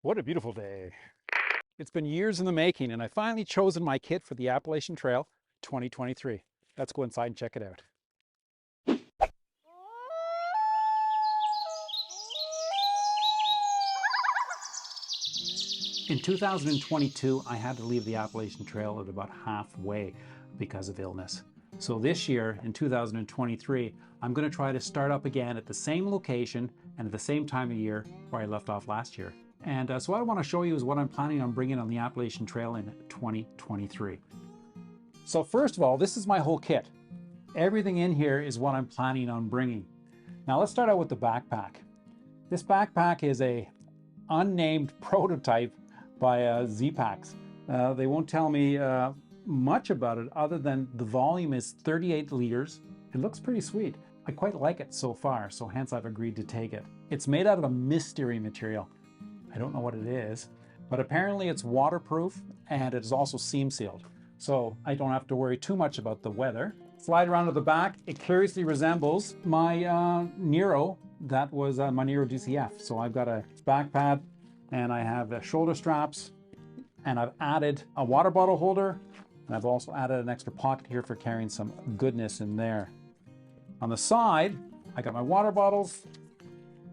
What a beautiful day. It's been years in the making, and I finally chosen my kit for the Appalachian Trail 2023. Let's go inside and check it out. In 2022, I had to leave the Appalachian Trail at about halfway because of illness. So this year, in 2023, I'm going to try to start up again at the same location and at the same time of year where I left off last year. And so what I want to show you is what I'm planning on bringing on the Appalachian Trail in 2023. So first of all, this is my whole kit. Everything in here is what I'm planning on bringing. Now let's start out with the backpack. This backpack is a unnamed prototype by Z-Packs. They won't tell me much about it other than the volume is 38 liters. It looks pretty sweet. I quite like it so far, so hence I've agreed to take it. It's made out of a mystery material. I don't know what it is, but apparently it's waterproof and it is also seam sealed. So I don't have to worry too much about the weather. Slide around to the back. It curiously resembles my Nero. That was my Nero DCF. So I've got a back pad and I have shoulder straps and I've added a water bottle holder. And I've also added an extra pocket here for carrying some goodness in there. On the side, I got my water bottles.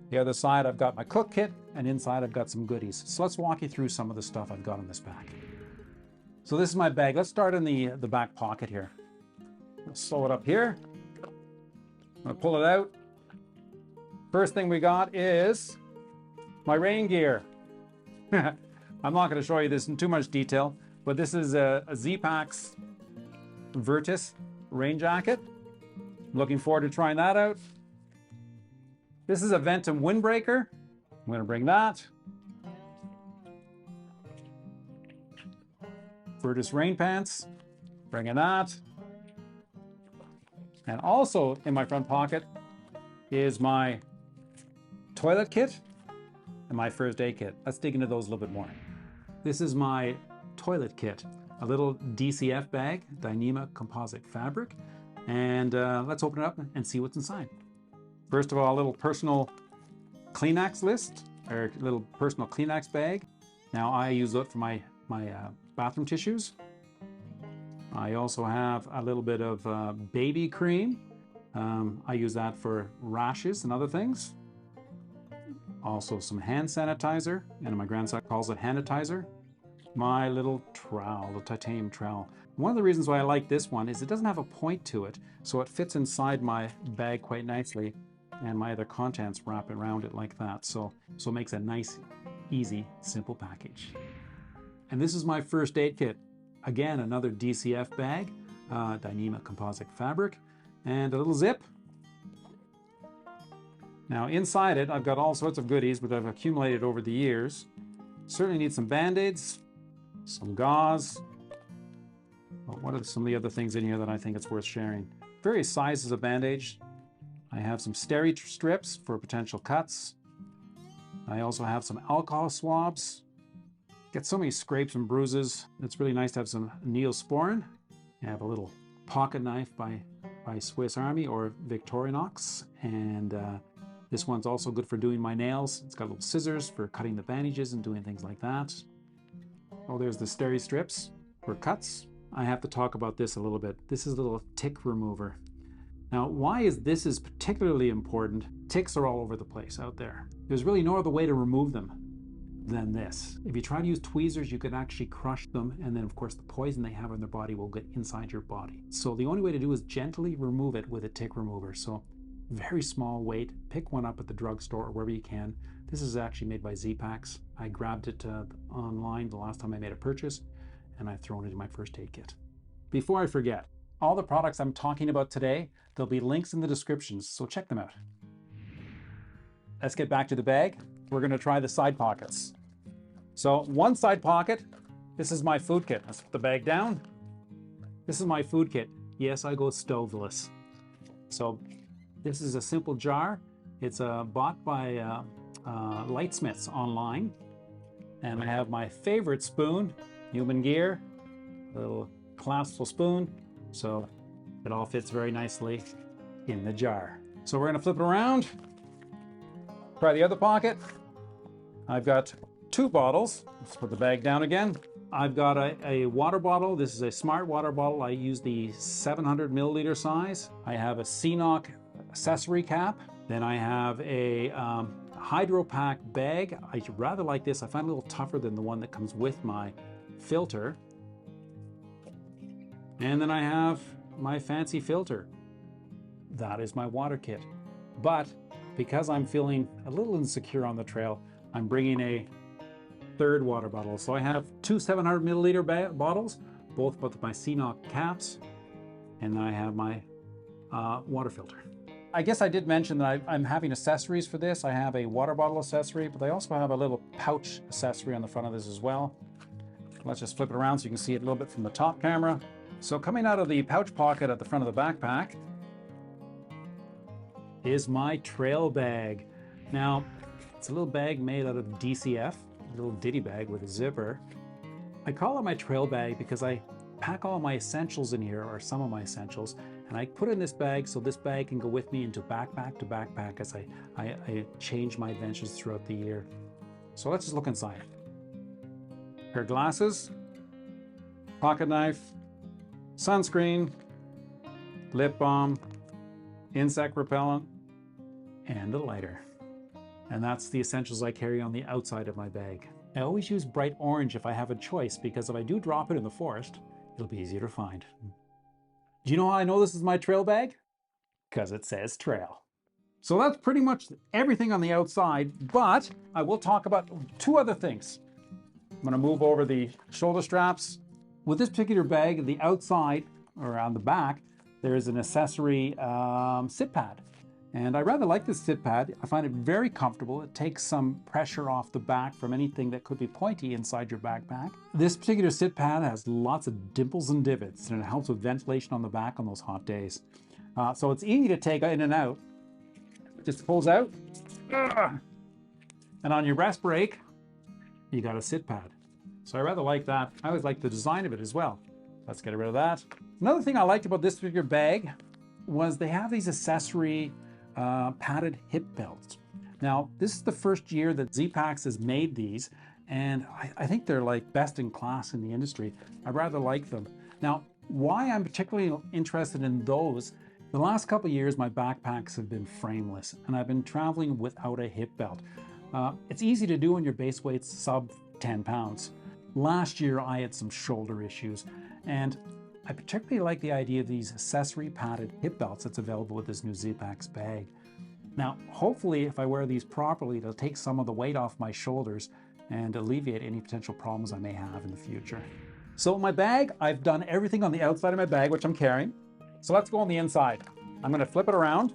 The other side, I've got my cook kit, and inside I've got some goodies. So let's walk you through some of the stuff I've got in this bag. So this is my bag. Let's start in the back pocket here. I'll sew it up here. I'm gonna pull it out. First thing we got is my rain gear. I'm not gonna show you this in too much detail, but this is a Z-Packs Virtus rain jacket. Looking forward to trying that out. This is a Ventum windbreaker. I'm going to bring that. Virtus rain pants. Bringing that. And also in my front pocket is my toilet kit and my first aid kit. Let's dig into those a little bit more. This is my toilet kit. A little DCF bag, Dyneema composite fabric. And let's open it up and see what's inside. First of all, a little personal Kleenex list, or a little personal Kleenex bag. Now I use that for my bathroom tissues. I also have a little bit of baby cream. I use that for rashes and other things. Also some hand sanitizer, and my grandson calls it handitizer. My little trowel, the titanium trowel. One of the reasons why I like this one is it doesn't have a point to it, so it fits inside my bag quite nicely, and my other contents wrap around it like that. So it makes a nice, easy, simple package. And this is my first aid kit. Again, another DCF bag, Dyneema composite fabric, and a little zip. Now inside it, I've got all sorts of goodies that I've accumulated over the years. Certainly need some Band-Aids, some gauze. What are some of the other things in here that I think it's worth sharing? Various sizes of Band-Aids. I have some steri strips for potential cuts. I also have some alcohol swabs. Get so many scrapes and bruises. It's really nice to have some Neosporin. I have a little pocket knife by Swiss Army or Victorinox. And this one's also good for doing my nails. It's got little scissors for cutting the bandages and doing things like that. Oh, there's the steri strips for cuts. I have to talk about this a little bit. This is a little tick remover. Now, why is this particularly important? Ticks are all over the place out there. There's really no other way to remove them than this. If you try to use tweezers, you could actually crush them, and then of course the poison they have in their body will get inside your body. So the only way to do is gently remove it with a tick remover. So very small weight, pick one up at the drugstore or wherever you can. This is actually made by Z-Packs. I grabbed it online the last time I made a purchase, and I've thrown it in my first aid kit. Before I forget, all the products I'm talking about today, there'll be links in the descriptions, so check them out. Let's get back to the bag. We're going to try the side pockets. So one side pocket, this is my food kit. Let's put the bag down. This is my food kit. Yes, I go stoveless. So this is a simple jar. It's bought by Lightsmiths online. And I have my favorite spoon, Human Gear, a little collapsible spoon. So it all fits very nicely in the jar. So we're gonna flip it around. Try the other pocket. I've got 2 bottles. Let's put the bag down again. I've got a water bottle. This is a smart water bottle. I use the 700 milliliter size. I have a CNOC accessory cap. Then I have a Hydro Pack bag. I rather like this. I find it a little tougher than the one that comes with my filter. And then I have my fancy filter. That is my water kit. But because I'm feeling a little insecure on the trail, I'm bringing a 3rd water bottle. So I have 2 700 milliliter bottles, both with my CNOC caps, and then I have my water filter. I guess I did mention that I'm having accessories for this. I have a water bottle accessory, but I also have a little pouch accessory on the front of this as well. Let's just flip it around so you can see it a little bit from the top camera. So coming out of the pouch pocket at the front of the backpack is my trail bag. Now, it's a little bag made out of DCF, a little ditty bag with a zipper. I call it my trail bag because I pack all my essentials in here, or some of my essentials, and I put it in this bag so this bag can go with me into backpack to backpack as I change my adventures throughout the year. So let's just look inside. Pair of glasses, pocket knife, sunscreen, lip balm, insect repellent, and a lighter. And that's the essentials I carry on the outside of my bag. I always use bright orange if I have a choice, because if I do drop it in the forest, it'll be easier to find. Do you know how I know this is my trail bag? Because it says trail. So that's pretty much everything on the outside, but I will talk about 2 other things. I'm gonna move over the shoulder straps. With this particular bag, the outside, or on the back, there's an accessory sit pad. And I rather like this sit pad. I find it very comfortable. It takes some pressure off the back from anything that could be pointy inside your backpack. This particular sit pad has lots of dimples and divots, and it helps with ventilation on the back on those hot days. So it's easy to take in and out. It just pulls out. And on your rest break, you got a sit pad. So I rather like that. I always like the design of it as well. Let's get rid of that. Another thing I liked about this particular bag was they have these accessory padded hip belts. Now, this is the first year that Z-Packs has made these, and I think they're like best in class in the industry. I rather like them. Now, why I'm particularly interested in those, the last couple of years my backpacks have been frameless, and I've been traveling without a hip belt. It's easy to do when your base weight's sub 10 pounds. Last year I had some shoulder issues, and I particularly like the idea of these accessory padded hip belts that's available with this new Z-Packs bag. Now, hopefully if I wear these properly, it'll take some of the weight off my shoulders and alleviate any potential problems I may have in the future. So in my bag, I've done everything on the outside of my bag, which I'm carrying. So let's go on the inside. I'm gonna flip it around.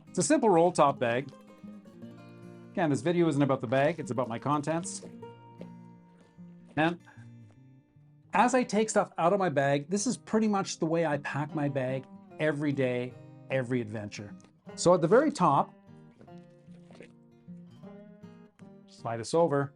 It's a simple roll top bag. Again, this video isn't about the bag, it's about my contents. And as I take stuff out of my bag, this is pretty much the way I pack my bag every day, every adventure. So at the very top, slide this over,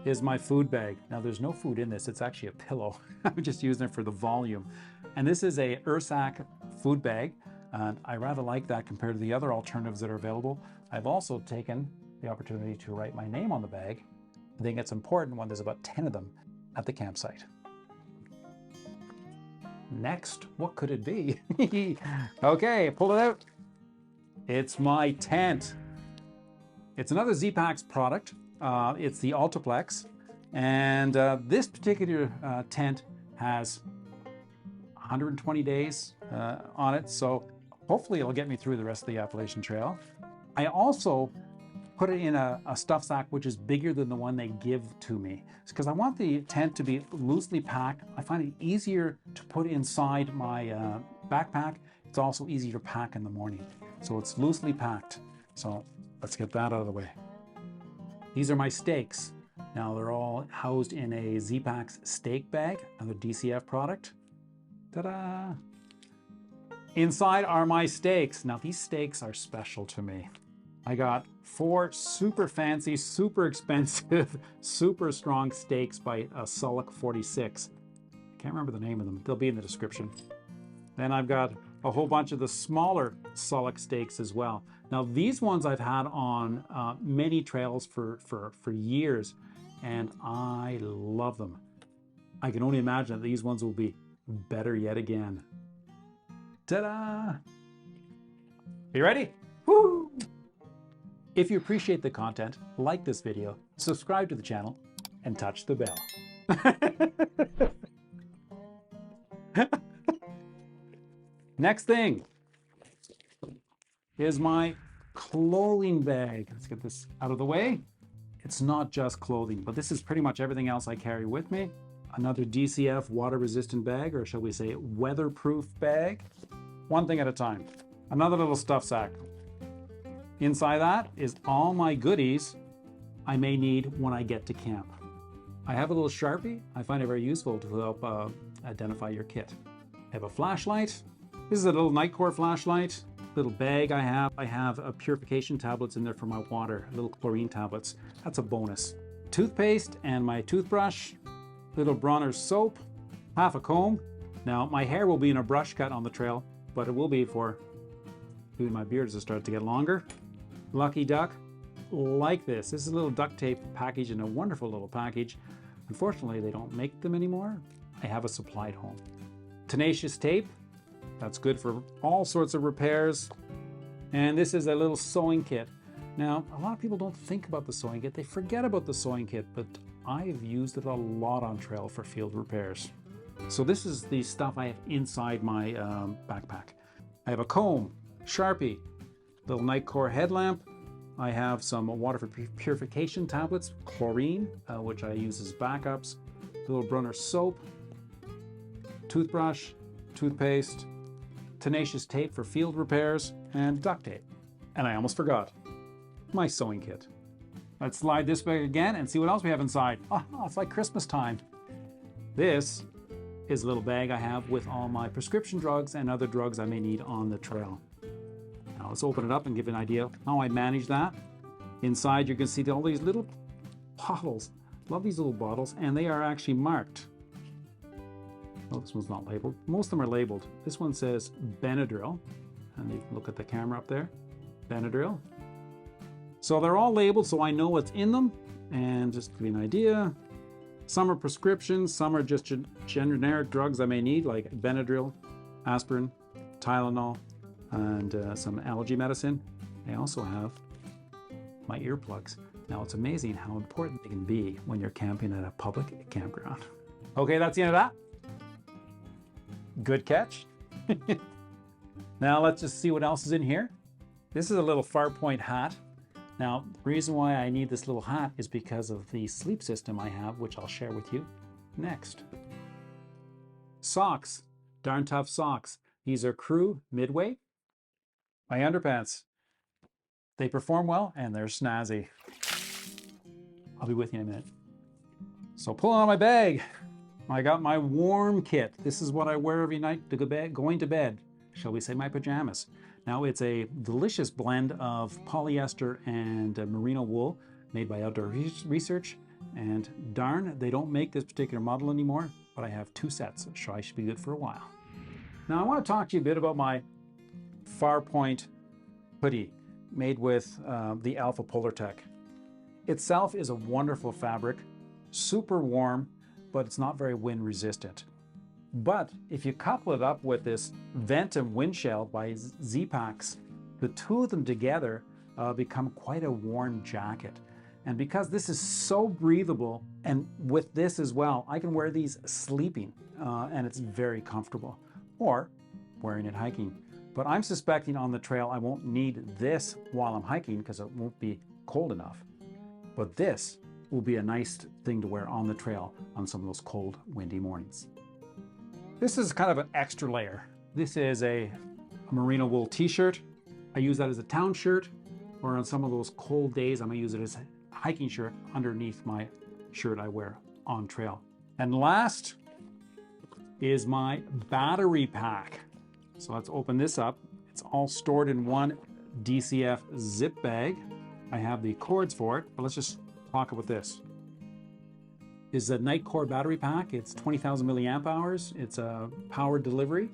is my food bag. Now there's no food in this, it's actually a pillow. I'm just using it for the volume. And this is a Ursack food bag, and I rather like that compared to the other alternatives that are available. I've also taken the opportunity to write my name on the bag. I think it's important when there's about 10 of them at the campsite. Next, what could it be? Okay, pull it out. It's my tent. It's another Z-Packs product. It's the Ultraplex, and this particular tent has 120 days on it, so hopefully it'll get me through the rest of the Appalachian Trail. I also put it in a stuff sack which is bigger than the one they give to me, because I want the tent to be loosely packed. I find it easier to put inside my backpack. It's also easier to pack in the morning, so it's loosely packed. So let's get that out of the way. These are my stakes. Now they're all housed in a Z-Packs stake bag, another DCF product. Ta-da! Inside are my stakes. Now these stakes are special to me. I got 4 super fancy, super expensive, super strong stakes by Sullock 46. I can't remember the name of them. They'll be in the description. Then I've got a whole bunch of the smaller solid stakes as well. Now these ones I've had on many trails for years, and I love them. I can only imagine that these ones will be better yet again. Ta-da! Are you ready? Woo! If you appreciate the content, like this video, subscribe to the channel, and touch the bell. Next thing is my clothing bag. Let's get this out of the way. It's not just clothing, but this is pretty much everything else I carry with me. Another DCF water-resistant bag, or shall we say weatherproof bag. One thing at a time. Another little stuff sack. Inside that is all my goodies I may need when I get to camp. I have a little Sharpie. I find it very useful to help identify your kit. I have a flashlight. This is a little Nightcore flashlight. Little bag I have purification tablets in there for my water, little chlorine tablets. That's a bonus. Toothpaste and my toothbrush, little Bronner's soap, half a comb. Now my hair will be in a brush cut on the trail, but it will be for doing my beard as it starts to get longer. Lucky Duck, like this. This is a little duct tape package in a wonderful little package. Unfortunately, they don't make them anymore. I have a supply at home. Tenacious tape. That's good for all sorts of repairs. And this is a little sewing kit. Now, a lot of people don't think about the sewing kit. They forget about the sewing kit, but I've used it a lot on trail for field repairs. So this is the stuff I have inside my backpack. I have a comb, Sharpie, little Nightcore headlamp. I have some water for purification tablets, chlorine, which I use as backups, little Brunner soap, toothbrush, toothpaste, tenacious tape for field repairs, and duct tape. And I almost forgot, my sewing kit. Let's slide this bag again and see what else we have inside. Oh, it's like Christmas time. This is a little bag I have with all my prescription drugs and other drugs I may need on the trail. Now let's open it up and give an idea how I manage that. Inside you can see all these little bottles. Love these little bottles, and they are actually marked. Oh, this one's not labeled. Most of them are labeled. This one says Benadryl, and you can look at the camera up there. Benadryl. So they're all labeled so I know what's in them, and just to give you an idea, some are prescriptions, some are just generic drugs I may need, like Benadryl, aspirin, Tylenol, and some allergy medicine. I also have my earplugs. Now it's amazing how important they can be when you're camping at a public campground. Okay, that's the end of that. Good catch. Now let's just see what else is in here. This is a little Farpoint hat. Now, the reason why I need this little hat is because of the sleep system I have, which I'll share with you next. Socks, darn tough socks. These are Crew Midway. My underpants, they perform well and they're snazzy. I'll be with you in a minute. So pulling out my bag, I got my warm kit. This is what I wear every night to go going to bed. Shall we say my pajamas. Now it's a delicious blend of polyester and merino wool made by Outdoor Research. And darn, they don't make this particular model anymore, but I have 2 sets, so I should be good for a while. Now I want to talk to you a bit about my Farpoint hoodie made with the Alpha Polar Tech. Itself is a wonderful fabric, super warm, but it's not very wind resistant. But if you couple it up with this Ventum wind shell by Z-Packs, the two of them together become quite a warm jacket. And because this is so breathable, and with this as well, I can wear these sleeping, and it's very comfortable, or wearing it hiking. But I'm suspecting on the trail I won't need this while I'm hiking because it won't be cold enough. But this will be a nice thing to wear on the trail on some of those cold, windy mornings. This is kind of an extra layer. This is a merino wool t-shirt. I use that as a town shirt, or on some of those cold days, I'm gonna use it as a hiking shirt underneath my shirt I wear on trail. And last is my battery pack. So let's open this up. It's all stored in one DCF zip bag. I have the cords for it, but let's just talk about this. This is a Nightcore battery pack. It's 20,000 milliamp hours. It's a power delivery.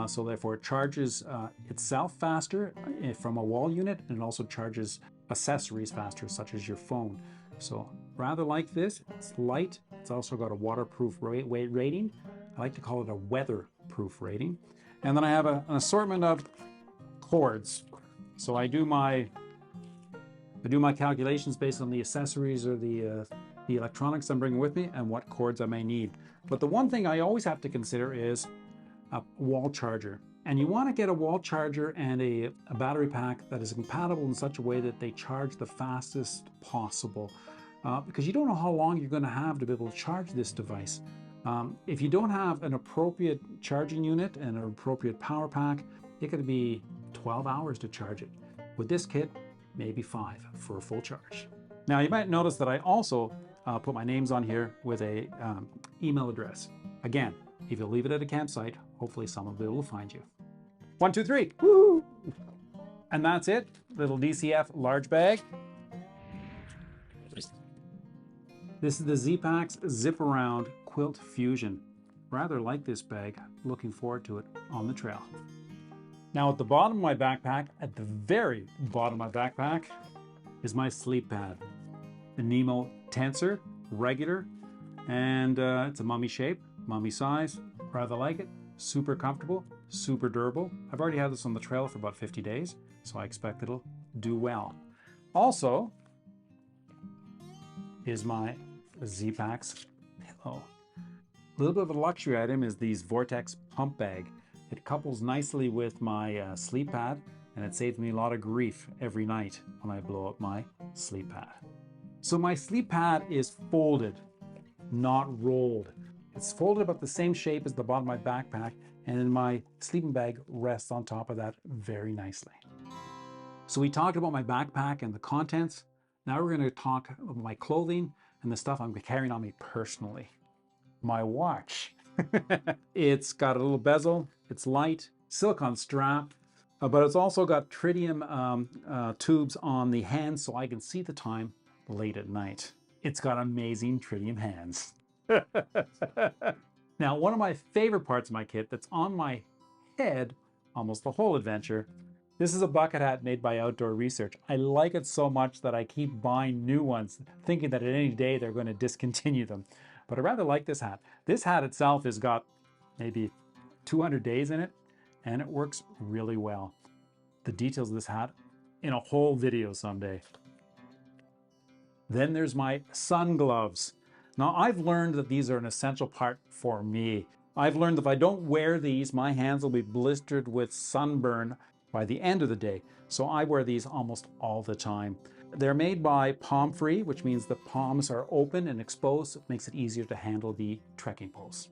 So therefore it charges itself faster from a wall unit, and it also charges accessories faster, such as your phone. So rather like this. It's light. It's also got a waterproof weight rating. I like to call it a weatherproof rating. And then I have an assortment of cords. So I do my calculations based on the accessories or the electronics I'm bringing with me and what cords I may need. But the one thing I always have to consider is a wall charger. And you want to get a wall charger and a battery pack that is compatible in such a way that they charge the fastest possible. Because you don't know how long you're going to have to be able to charge this device. If you don't have an appropriate charging unit and an appropriate power pack, it could be 12 hours to charge it. With this kit, maybe 5 for a full charge. Now you might notice that I also put my names on here with a email address. Again, if you leave it at a campsite, hopefully someone will be able to find you. 1, 2, 3. Woo! And that's it. Little DCF large bag. This is the Z-Packs Zip Around Quilt Fusion. Rather like this bag. Looking forward to it on the trail. Now at the bottom of my backpack, at the very bottom of my backpack, is my sleep pad. The Nemo Tensor, regular, and it's a mummy shape, mummy size. Rather like it. Super comfortable, super durable. I've already had this on the trail for about 50 days, so I expect it'll do well. Also, is my Z-Packs pillow. A little bit of a luxury item is these Vortex pump bag. It couples nicely with my sleep pad, and it saves me a lot of grief every night when I blow up my sleep pad. So my sleep pad is folded, not rolled. It's folded about the same shape as the bottom of my backpack, and then my sleeping bag rests on top of that very nicely. So we talked about my backpack and the contents. Now we're going to talk about my clothing and the stuff I'm carrying on me personally. My watch. It's got a little bezel, it's light, silicone strap, but it's also got tritium tubes on the hands so I can see the time late at night. It's got amazing tritium hands. Now, one of my favorite parts of my kit that's on my head almost the whole adventure, this is a bucket hat made by Outdoor Research. I like it so much that I keep buying new ones, thinking that at any day they're going to discontinue them. But I rather like this hat. This hat itself has got maybe 200 days in it, and it works really well. The details of this hat in a whole video someday. Then there's my sun gloves. Now I've learned that these are an essential part for me. I've learned that if I don't wear these, my hands will be blistered with sunburn by the end of the day. So I wear these almost all the time. They're made by palm free, which means the palms are open and exposed. It makes it easier to handle the trekking poles.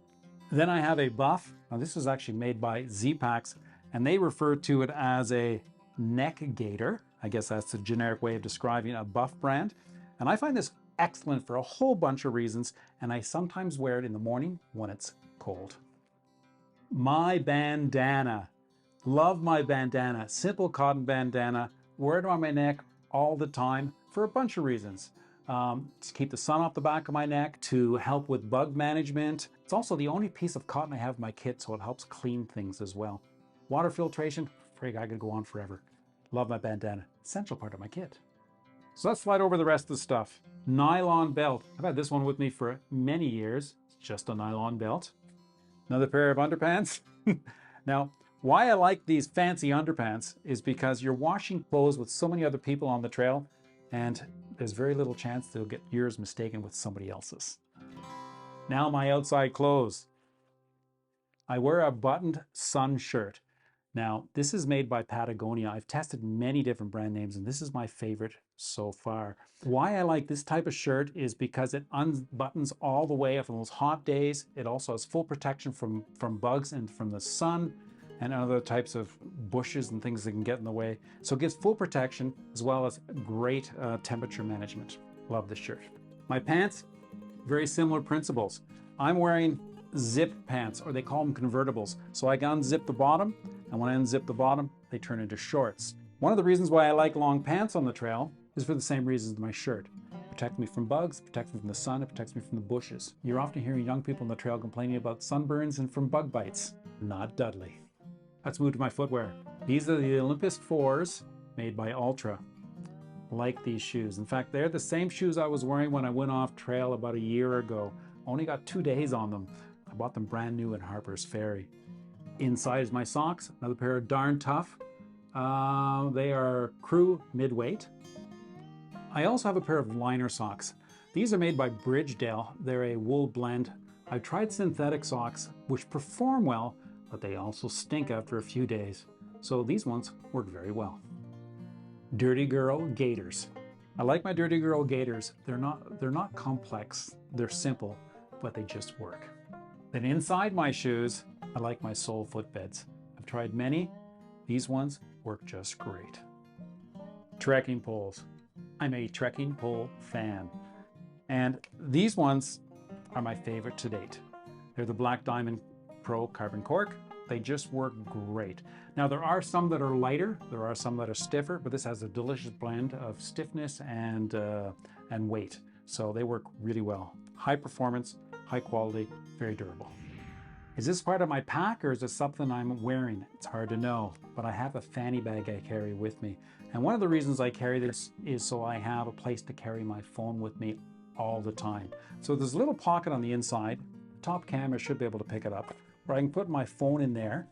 Then I have a buff. Now this was actually made by Z-Packs, and they refer to it as a neck gaiter. I guess that's a generic way of describing a buff brand. And I find this excellent for a whole bunch of reasons, and I sometimes wear it in the morning when it's cold. My bandana. Love my bandana. Simple cotton bandana. Wear it on my neck all the time for a bunch of reasons. To keep the sun off the back of my neck, to help with bug management. It's also the only piece of cotton I have in my kit, so it helps clean things as well. Water filtration, frig, I could go on forever. Love my bandana. Essential part of my kit. So let's slide over the rest of the stuff. Nylon belt. I've had this one with me for many years. It's just a nylon belt. Another pair of underpants. Now, why I like these fancy underpants is because you're washing clothes with so many other people on the trail, and there's very little chance they'll get yours mistaken with somebody else's. Now my outside clothes. I wear a buttoned sun shirt. Now, this is made by Patagonia. I've tested many different brand names, and this is my favorite so far. Why I like this type of shirt is because it unbuttons all the way from those hot days. It also has full protection from bugs and from the sun and other types of bushes and things that can get in the way. So it gives full protection as well as great temperature management. Love this shirt. My pants, very similar principles. I'm wearing zip pants, or they call them convertibles. So I can unzip the bottom, and when I unzip the bottom, they turn into shorts. One of the reasons why I like long pants on the trail is for the same reasons as my shirt. It protects me from bugs, it protects me from the sun, it protects me from the bushes. You're often hearing young people on the trail complaining about sunburns and from bug bites. Not Dudley. Let's move to my footwear. These are the Olympus 4s made by Ultra. Like these shoes. In fact, they're the same shoes I was wearing when I went off trail about a year ago. Only got 2 days on them. I bought them brand new at Harper's Ferry. Inside is my socks, another pair of Darn Tough. They are crew mid-weight. I also have a pair of liner socks. These are made by Bridgedale. They're a wool blend. I've tried synthetic socks, which perform well, but they also stink after a few days. So these ones work very well. Dirty Girl Gaiters. I like my Dirty Girl Gaiters. They're not complex. They're simple, but they just work. Then inside my shoes, I like my sole footbeds. I've tried many. These ones work just great. Trekking poles. I'm a trekking pole fan. And these ones are my favorite to date. They're the Black Diamond Pro Carbon Cork. They just work great. Now there are some that are lighter, there are some that are stiffer, but this has a delicious blend of stiffness and weight. So they work really well. High performance, high quality, very durable. Is this part of my pack or is this something I'm wearing? It's hard to know, but I have a fanny bag I carry with me. And one of the reasons I carry this is so I have a place to carry my phone with me all the time. So there's a little pocket on the inside. The top camera should be able to pick it up, where I can put my phone in there.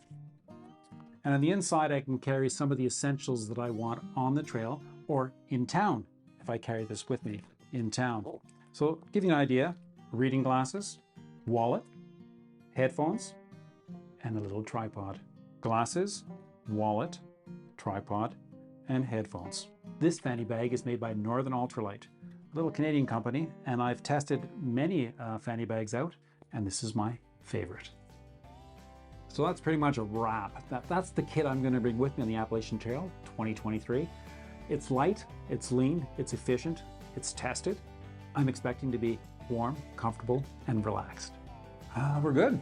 And on the inside, I can carry some of the essentials that I want on the trail or in town, if I carry this with me in town. So give you an idea, reading glasses, wallet, headphones, and a little tripod. Glasses, wallet, tripod, and headphones. This fanny bag is made by Northern Ultralight, a little Canadian company, and I've tested many fanny bags out, and this is my favorite. So that's pretty much a wrap. That's the kit I'm going to bring with me on the Appalachian Trail 2023. It's light, it's lean, it's efficient, it's tested. I'm expecting to be warm, comfortable, and relaxed. We're good.